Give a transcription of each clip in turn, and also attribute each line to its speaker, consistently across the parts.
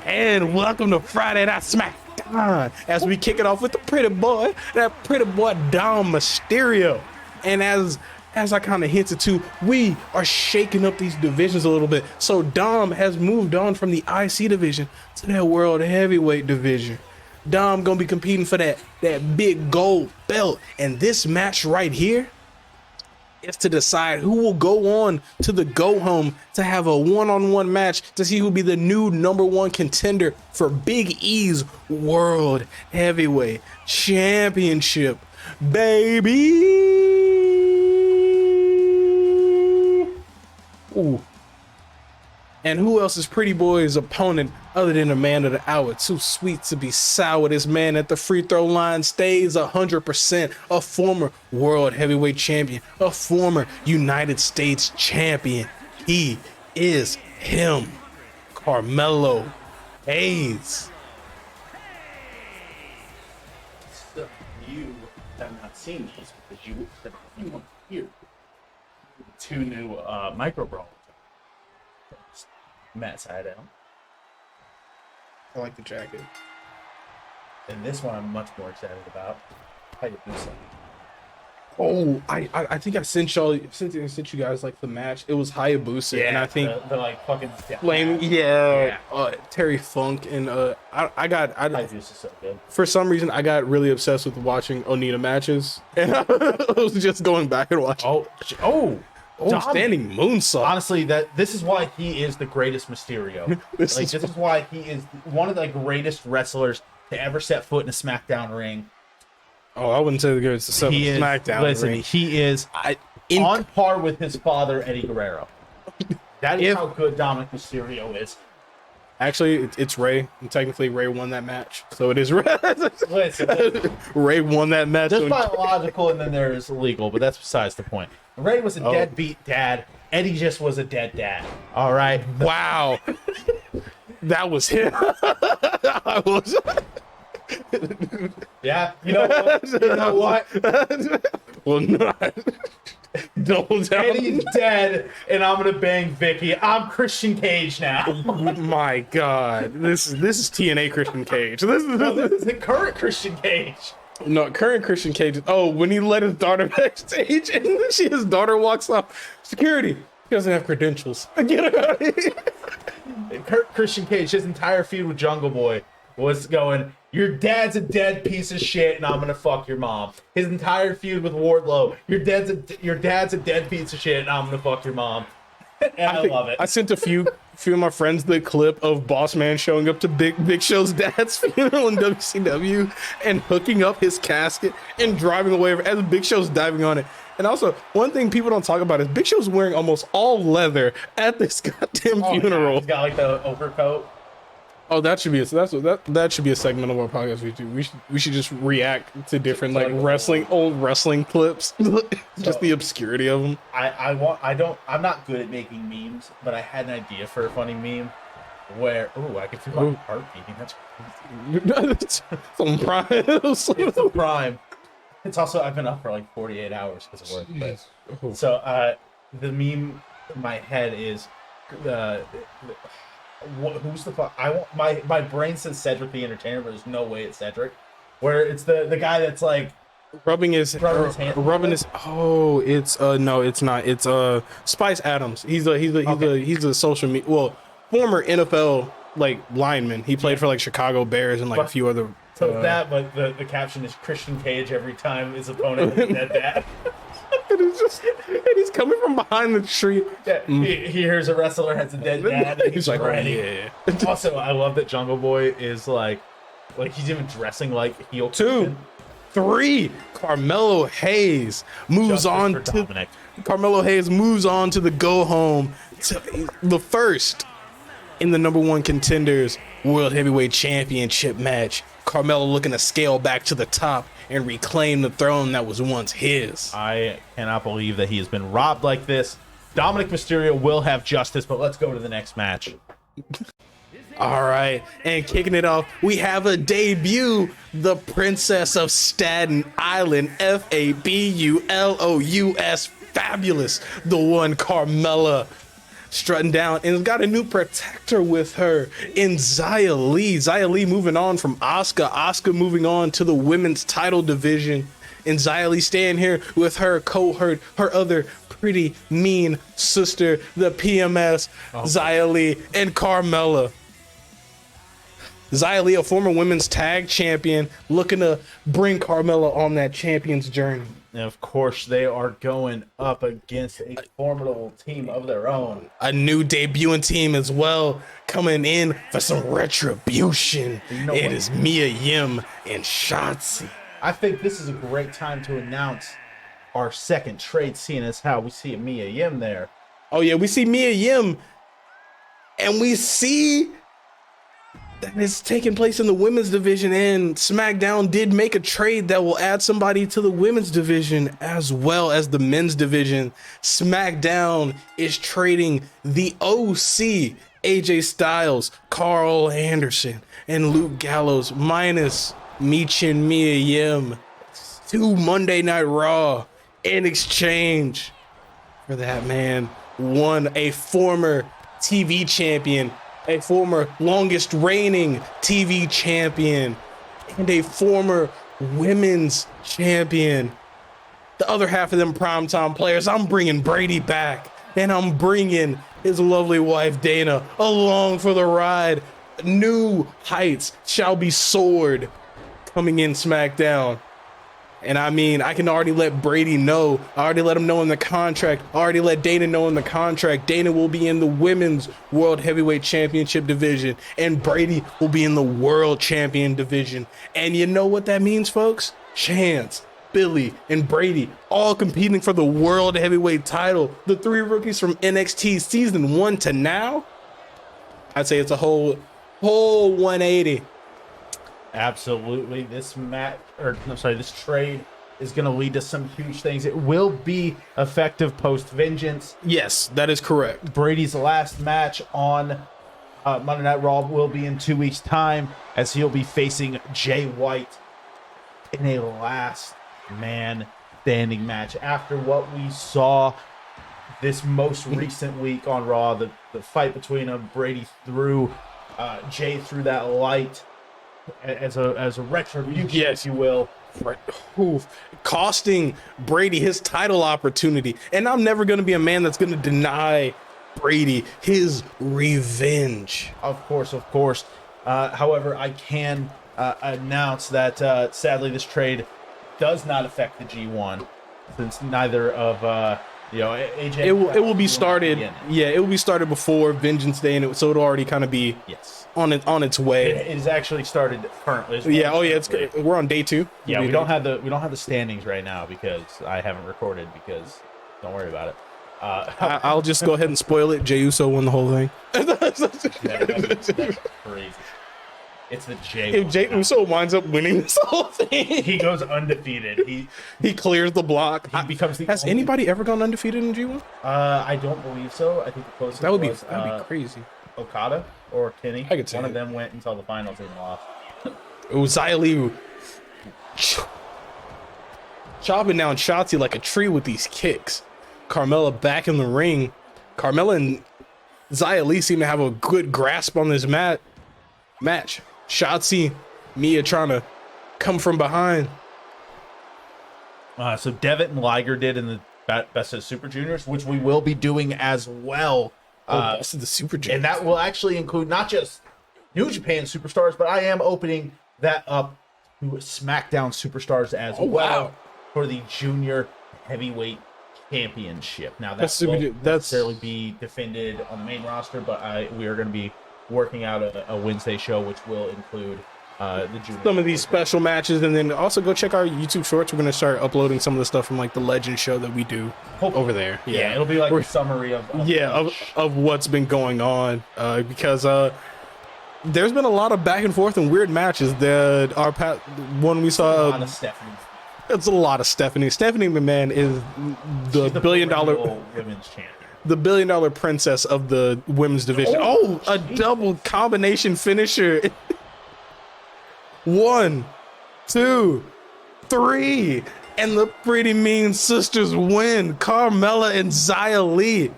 Speaker 1: And welcome to Friday Night SmackDown as we kick it off with the pretty boy, Dom Mysterio. And as I kind of hinted to, we are shaking up these divisions a little bit. So Dom has moved on from the IC division to that World Heavyweight division. Dom gonna be competing for that big gold belt. And this match right here is to decide who will go on to the go home to have a one-on-one match to see who will be the new #1 contender for Big E's World Heavyweight Championship, baby. Ooh. And who else is Pretty Boy's opponent other than the man of the hour? Too sweet to be sour. This man at the free throw line stays 100%. A former world heavyweight champion, a former United States champion. He is him, Carmelo Hayes.
Speaker 2: So you have not seen these because you weren't here. Two new micro brawlers. Matt Sydal.
Speaker 1: I like the jacket.
Speaker 2: And this one I'm much more excited about. Hayabusa.
Speaker 1: Oh, I think I sent you guys like the match. It was Hayabusa, and I think
Speaker 2: the like fucking
Speaker 1: flame. Terry Funk and
Speaker 2: Hayabusa's so good.
Speaker 1: For some reason I got really obsessed with watching Onita matches, and I was just going back and watching. Standing moonsault.
Speaker 2: Honestly, this is why he is the greatest Mysterio. This is why he is one of the greatest wrestlers to ever set foot in a SmackDown ring.
Speaker 1: Oh, I wouldn't say the greatest to set foot in a SmackDown ring.
Speaker 2: He is on par with his father, Eddie Guerrero. That is how good Dominic Mysterio is.
Speaker 1: Actually, it's Ray. And technically, Ray won that match, so it is Ray.
Speaker 2: Listen.
Speaker 1: Ray won that match.
Speaker 2: There's biological, and then there's legal, but that's besides the point. Ray was a deadbeat dad. Eddie just was a dead dad. All right.
Speaker 1: Wow. That was him. I was.
Speaker 2: Yeah. You know what?
Speaker 1: Well, not. Double down.
Speaker 2: Eddie's dead, and I'm gonna bang Vicky. I'm Christian Cage now.
Speaker 1: My God, this is TNA Christian Cage. This is
Speaker 2: the current Christian Cage.
Speaker 1: No, current Christian Cage. Oh, when he let his daughter backstage and his daughter walks off. Security. He doesn't have credentials. Get her out of here.
Speaker 2: Christian Cage, his entire feud with Jungle Boy was going, your dad's a dead piece of shit and I'm gonna fuck your mom. His entire feud with Wardlow, your dad's a dead piece of shit and I'm gonna fuck your mom. And I love it.
Speaker 1: I sent a few of my friends the clip of Boss Man showing up to Big Show's dad's funeral in WCW and hooking up his casket and driving away as Big Show's diving on it. And also, one thing people don't talk about is Big Show's wearing almost all leather at this goddamn funeral.
Speaker 2: Yeah. He's got like the overcoat.
Speaker 1: Oh, that should be that should be a segment of our podcast we do. We should just react to different old wrestling clips, just the obscurity of them.
Speaker 2: I'm not good at making memes, but I had an idea for a funny meme where I can feel my heart beating. That's
Speaker 1: on Prime.
Speaker 2: It's on Prime. It's also I've been up for like 48 hours because of work. But, so the meme in my head is who's the fuck? My brain says Cedric the Entertainer, but there's no way it's Cedric. Where it's the guy that's like
Speaker 1: rubbing his hand. Oh, it's no, it's not. It's Spice Adams. He's a social media former NFL lineman. He played for Chicago Bears and a few other.
Speaker 2: So but the caption is Christian Cage every time his opponent is dead dad.
Speaker 1: And he's coming from behind the tree.
Speaker 2: Yeah, he hears a wrestler has a dead dad, and he's like, ready.
Speaker 1: Yeah.
Speaker 2: Also, I love that Jungle Boy is like he's even dressing like heel.
Speaker 1: 2, 3. Carmelo Hayes moves on to
Speaker 2: Dominic.
Speaker 1: Carmelo Hayes moves on to the go home, to the first in the #1 contenders World Heavyweight Championship match. Carmelo looking to scale back to the top and reclaim the throne that was once his.
Speaker 2: I cannot believe that he has been robbed like this. Dominic Mysterio will have justice, but let's go to the next match.
Speaker 1: All right, and kicking it off, we have a debut, the Princess of Staten Island, Fabulous, Fabulous, the one Carmella. strutting down and has got a new protector with her in Xia Li. Xia Li moving on from Asuka. Asuka moving on to the women's title division. And Xia Li staying here with her cohort, her other pretty mean sister, the PMS, Xia Li, and Carmella. Xia Li, a former women's tag champion, looking to bring Carmella on that champion's journey.
Speaker 2: And of course, they are going up against a formidable team of their own.
Speaker 1: A new debuting team as well, coming in for some retribution. It is Mia Yim and Shotzi.
Speaker 2: I think this is a great time to announce our second trade, seeing as how we see Mia Yim there.
Speaker 1: Oh yeah, we see Mia Yim, and we see that is taking place in the women's division, and SmackDown did make a trade that will add somebody to the women's division as well as the men's division. SmackDown is trading the OC, AJ Styles, Carl Anderson, and Luke Gallows minus Meech and Mia Yim to Monday Night Raw in exchange for that man, a former TV champion, a former longest reigning TV champion, and a former women's champion. The other half of them primetime players, I'm bringing Brady back, and I'm bringing his lovely wife Dana along for the ride. New heights shall be soared coming in SmackDown. And I mean, I can already let Brady know. I already let him know in the contract. I already let Dana know in the contract. Dana will be in the women's World Heavyweight Championship division, and Brady will be in the World Champion division. And you know what that means, folks? Chance, Billy, and Brady all competing for the World Heavyweight title. The three rookies from NXT season 1 to now. I'd say it's a whole 180.
Speaker 2: Absolutely. This trade is going to lead to some huge things. It will be effective post Vengeance.
Speaker 1: Yes, that is correct.
Speaker 2: Brady's last match on Monday Night Raw will be in 2 weeks' time, as he'll be facing Jay White in a last man standing match. After what we saw this most recent week on Raw, the fight between them, Brady threw Jay through that light as a retribution,
Speaker 1: yes,
Speaker 2: if you will.
Speaker 1: Costing Brady his title opportunity. And I'm never going to be a man that's going to deny Brady his revenge.
Speaker 2: Of course. However, I can announce that sadly this trade does not affect the G1, since neither of AJ.
Speaker 1: It will be started. Yeah, it will be started before Vengeance Day, and so it'll already kind of be on its way.
Speaker 2: It is actually started currently.
Speaker 1: Yeah. Oh yeah. We're on day 2.
Speaker 2: Yeah. We don't have the standings right now because I haven't recorded. Because don't worry about it.
Speaker 1: I'll just go ahead and spoil it. Jey Uso won the whole thing.
Speaker 2: That's crazy. It's the Jey.
Speaker 1: If Jey Uso winds up winning this whole thing,
Speaker 2: he goes undefeated.
Speaker 1: He clears the block.
Speaker 2: He becomes the.
Speaker 1: Has anybody ever gone undefeated in G1?
Speaker 2: I don't believe so. I think the closest
Speaker 1: that'd be crazy.
Speaker 2: Okada or Kenny.
Speaker 1: I could say
Speaker 2: one of them went until the finals and lost.
Speaker 1: It was Xia Li chopping down Shotzi like a tree with these kicks. Carmella back in the ring. Carmella and Xia Li seem to have a good grasp on this match. Shotzi, Mia trying to come from behind.
Speaker 2: So Devitt and Liger did in the Best of the Super Juniors, which we will be doing as well.
Speaker 1: Best of the Super Juniors.
Speaker 2: And that will actually include not just New Japan superstars, but I am opening that up to SmackDown superstars as well for the Junior Heavyweight Championship. Now that won't necessarily be defended on the main roster, but we are going to be working out a Wednesday show, which will include the junior.
Speaker 1: Some of these special matches, and then also go check our YouTube shorts. We're going to start uploading some of the stuff from like the Legend show that we do over there.
Speaker 2: Yeah, it'll be like a summary of
Speaker 1: what's been going on, because there's been a lot of back and forth and weird matches. One we saw.
Speaker 2: A lot of Stephanie.
Speaker 1: It's a lot of Stephanie. Stephanie McMahon is the $1 billion
Speaker 2: women's champion.
Speaker 1: The $1 billion princess of the women's division. A double combination finisher. 1, 2, 3, and the Pretty Mean Sisters win. Carmella and Xia Li.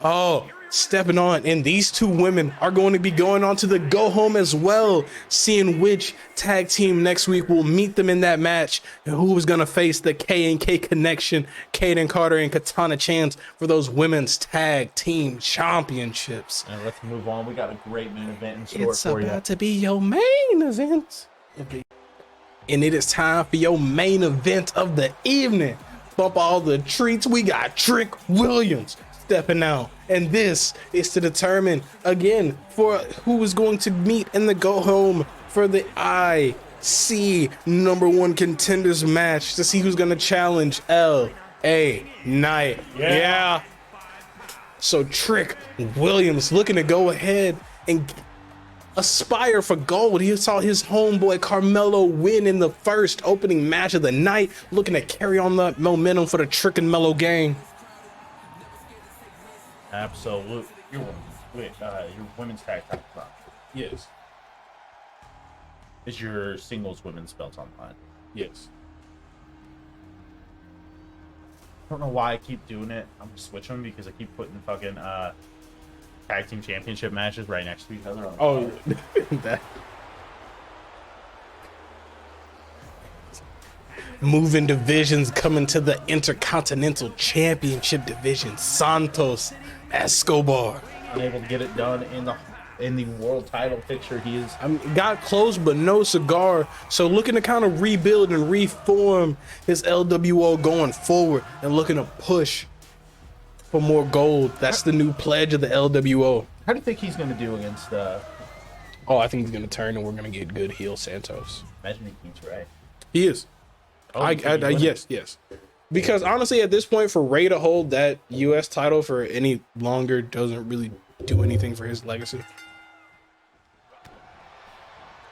Speaker 1: Oh, stepping on. And these two women are going to be going on to the go home as well, seeing which tag team next week will meet them in that match and who is going to face the K&K connection, Kaden Carter and Katana Chance for those women's tag team championships.
Speaker 2: And let's move on. We got a great main event in store
Speaker 1: It's
Speaker 2: for you.
Speaker 1: about to be your main event. And it is time for your main event of the evening. Bump all the treats. We got Trick Williams stepping out. And this is to determine, again, for who is going to meet in the go home for the IC #1 contenders match to see who's going to challenge LA Knight. Yeah. So Trick Williams looking to go ahead and aspire for gold. He saw his homeboy Carmelo win in the first opening match of the night, looking to carry on the momentum for the Trick and Mellow gang.
Speaker 2: Absolute. Your women's tag title.
Speaker 1: Yes.
Speaker 2: Is your singles women's belts online?
Speaker 1: Yes.
Speaker 2: I don't know why I keep doing it. I'm switching them because I keep putting fucking tag team championship matches right next to each other.
Speaker 1: Oh, that. Moving divisions coming to the Intercontinental Championship division. Santos Escobar.
Speaker 2: Unable to get it done in the world title picture. He is.
Speaker 1: Got close, but no cigar. So looking to kind of rebuild and reform his LWO going forward and looking to push for more gold. That's the new pledge of the LWO.
Speaker 2: How do you think he's going to do against?
Speaker 1: Oh, I think he's going to turn and we're going to get good heel Santos.
Speaker 2: Imagine he keeps right.
Speaker 1: He is.
Speaker 2: Oh,
Speaker 1: Yes. Because honestly, at this point, for Ray to hold that U.S. title for any longer doesn't really do anything for his legacy.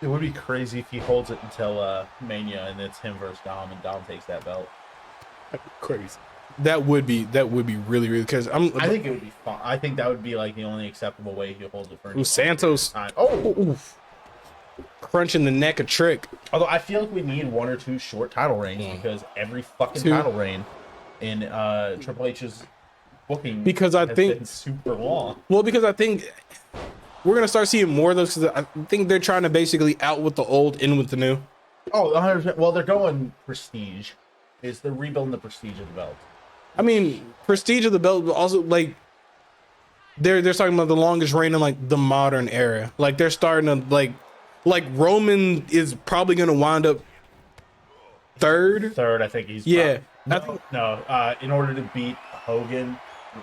Speaker 2: It would be crazy if he holds it until Mania and it's him versus Dom and Dom takes that belt.
Speaker 1: Crazy. That would be really because
Speaker 2: I think it would be fun. I think that would be like the only acceptable way he holds it for
Speaker 1: Santos.
Speaker 2: time. Oh,
Speaker 1: Oof. Crunching the neck of Trick.
Speaker 2: although I feel like we need one or two short title reigns because every fucking title reign in Triple H's booking
Speaker 1: Because I
Speaker 2: has
Speaker 1: think-
Speaker 2: been super long.
Speaker 1: Well, because I think we're gonna start seeing more of those. Because I think they're trying to basically out with the old, in with the new.
Speaker 2: Oh, 100%. Well, they're going prestige. They're rebuilding the prestige of the belt.
Speaker 1: I mean, prestige of the belt, but also like they're talking about the longest reign in like the modern era. Like they're starting to like Roman is probably gonna wind up third.
Speaker 2: Third, I think he's.
Speaker 1: Yeah,
Speaker 2: No. In order to beat Hogan,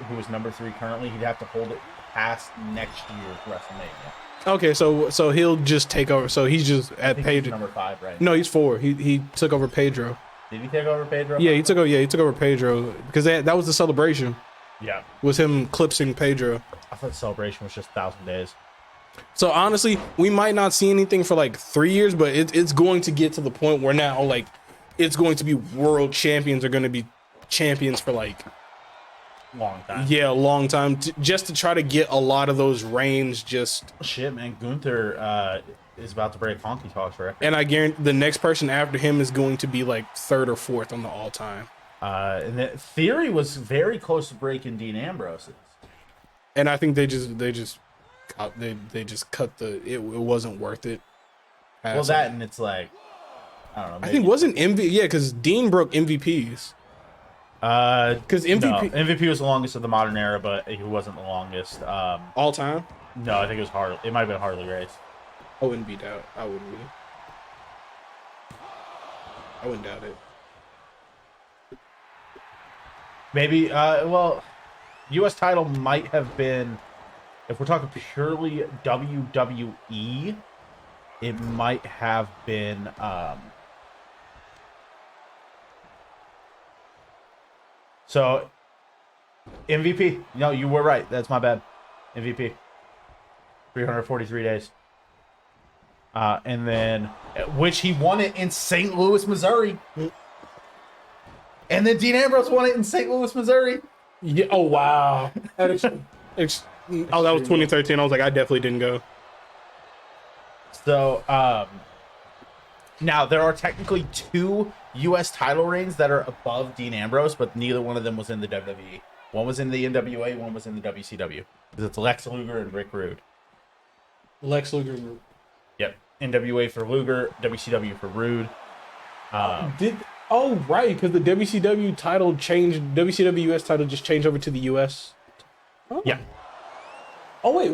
Speaker 2: who is number 3 currently, he'd have to hold it past next year's WrestleMania.
Speaker 1: Okay, so he'll just take over. So he's just at
Speaker 2: I think he's
Speaker 1: Pedro.
Speaker 2: number 5, right?
Speaker 1: No, he's 4. He took over Pedro.
Speaker 2: Did he take over Pedro?
Speaker 1: Yeah, he took over Pedro because that was the celebration.
Speaker 2: Yeah.
Speaker 1: Was him clipsing Pedro.
Speaker 2: I thought the celebration was just 1,000 days.
Speaker 1: So honestly, we might not see anything for like 3 years, but it's going to get to the point where now like it's going to be world champions are going to be champions for like
Speaker 2: Long time.
Speaker 1: a long time just to try to get a lot of those reigns. Just
Speaker 2: Shit, man. Gunther is about to break Honky Talk's record.
Speaker 1: and I guarantee the next person after him is going to be like 3rd or 4th on the all time.
Speaker 2: And the Theory was very close to breaking Dean Ambrose's.
Speaker 1: And I think they just cut it wasn't worth it.
Speaker 2: Well, that and it's like, I don't know.
Speaker 1: I think wasn't because Dean broke MVPs. Because MVP
Speaker 2: No, MVP was the longest of the modern era, but he wasn't the longest.
Speaker 1: all time.
Speaker 2: No, I think it was Harley. It might have been Harley Race.
Speaker 1: I wouldn't doubt it.
Speaker 2: Maybe. Well, U.S. title might have been, if we're talking purely WWE, it might have been. So, MVP. No, you were right. That's my bad. MVP. 343 days. And then, which he won it in St. Louis, Missouri. And then Dean Ambrose won it in St. Louis, Missouri.
Speaker 1: Yeah. Oh wow. That was 2013. I was like, I definitely didn't go.
Speaker 2: So, now there are technically 2 U.S. title reigns that are above Dean Ambrose, but neither one of them was in the WWE. One was in the NWA, one was in the WCW. Because it's Lex Luger and Rick Rude.
Speaker 1: Lex Luger.
Speaker 2: Yep. NWA for Luger, WCW for Rude.
Speaker 1: Right, because the WCW title changed. WCW US title just changed over to the US. Oh.
Speaker 2: Yeah.
Speaker 1: Oh wait.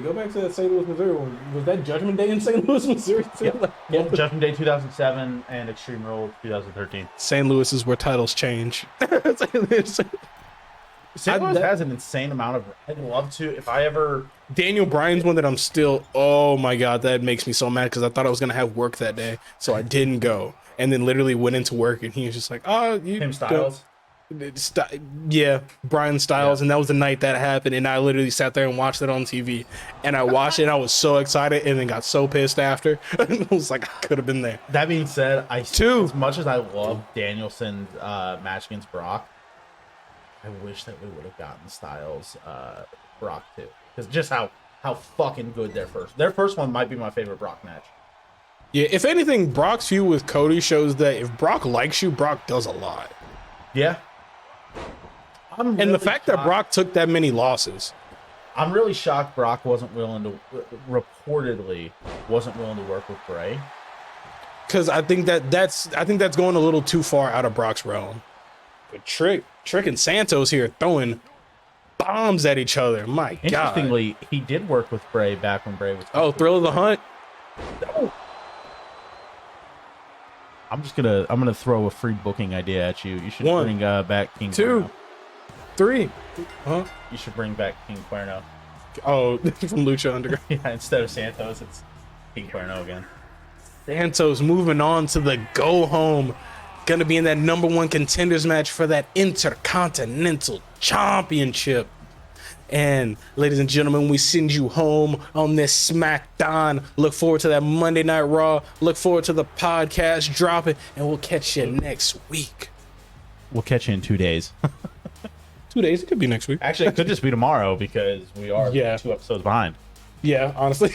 Speaker 1: Go back to that St. Louis, Missouri one. Was that Judgment Day in St. Louis, Missouri too?
Speaker 2: Yep. Yep. Judgment Day 2007 and Extreme Rules 2013.
Speaker 1: St. Louis is where titles change.
Speaker 2: St. Louis has an insane amount of. I'd love to if I ever.
Speaker 1: Daniel Bryan's one that I'm still. Oh my god, that makes me so mad because I thought I was gonna have work that day, so I didn't go, and then literally went into work, and he was just like, "Oh, you."
Speaker 2: Him Styles.
Speaker 1: Yeah, Brian Styles, and that was the night that happened, and I literally sat there and watched it on TV, and I watched it, and I was so excited, and then got so pissed after. I was like, I could have been there.
Speaker 2: That being said, as much as I love Danielson's match against Brock, I wish that we would have gotten Styles Brock too, because just how fucking good their first one might be my favorite Brock match.
Speaker 1: Yeah, if anything, Brock's feud with Cody shows that if Brock likes you, Brock does a lot.
Speaker 2: Yeah.
Speaker 1: And the fact that Brock took that many losses.
Speaker 2: I'm really shocked Brock reportedly wasn't willing to work with Bray.
Speaker 1: Because I think that's going a little too far out of Brock's realm. But Trick and Santos here throwing bombs at each other. My God.
Speaker 2: Interestingly, he did work with Bray back when Bray was.
Speaker 1: Oh, Thrill of the Hunt.
Speaker 2: No. I'm gonna throw a free booking idea at you. You should bring back King
Speaker 1: 2,
Speaker 2: Cuerno.
Speaker 1: 3. Huh?
Speaker 2: You should bring back King Cuerno.
Speaker 1: Oh, from Lucha Underground.
Speaker 2: Yeah, instead of Santos, it's King Cuerno again.
Speaker 1: Santos moving on to the go home. Gonna be in that #1 contenders match for that Intercontinental Championship. And ladies and gentlemen, we send you home on this SmackDown. Look forward to that Monday Night Raw. Look forward to the podcast dropping, and we'll catch you next week.
Speaker 2: We'll catch you in 2 days.
Speaker 1: 2 days? It could be next week.
Speaker 2: Actually, it could just be tomorrow because we are 2 episodes behind.
Speaker 1: Yeah, honestly.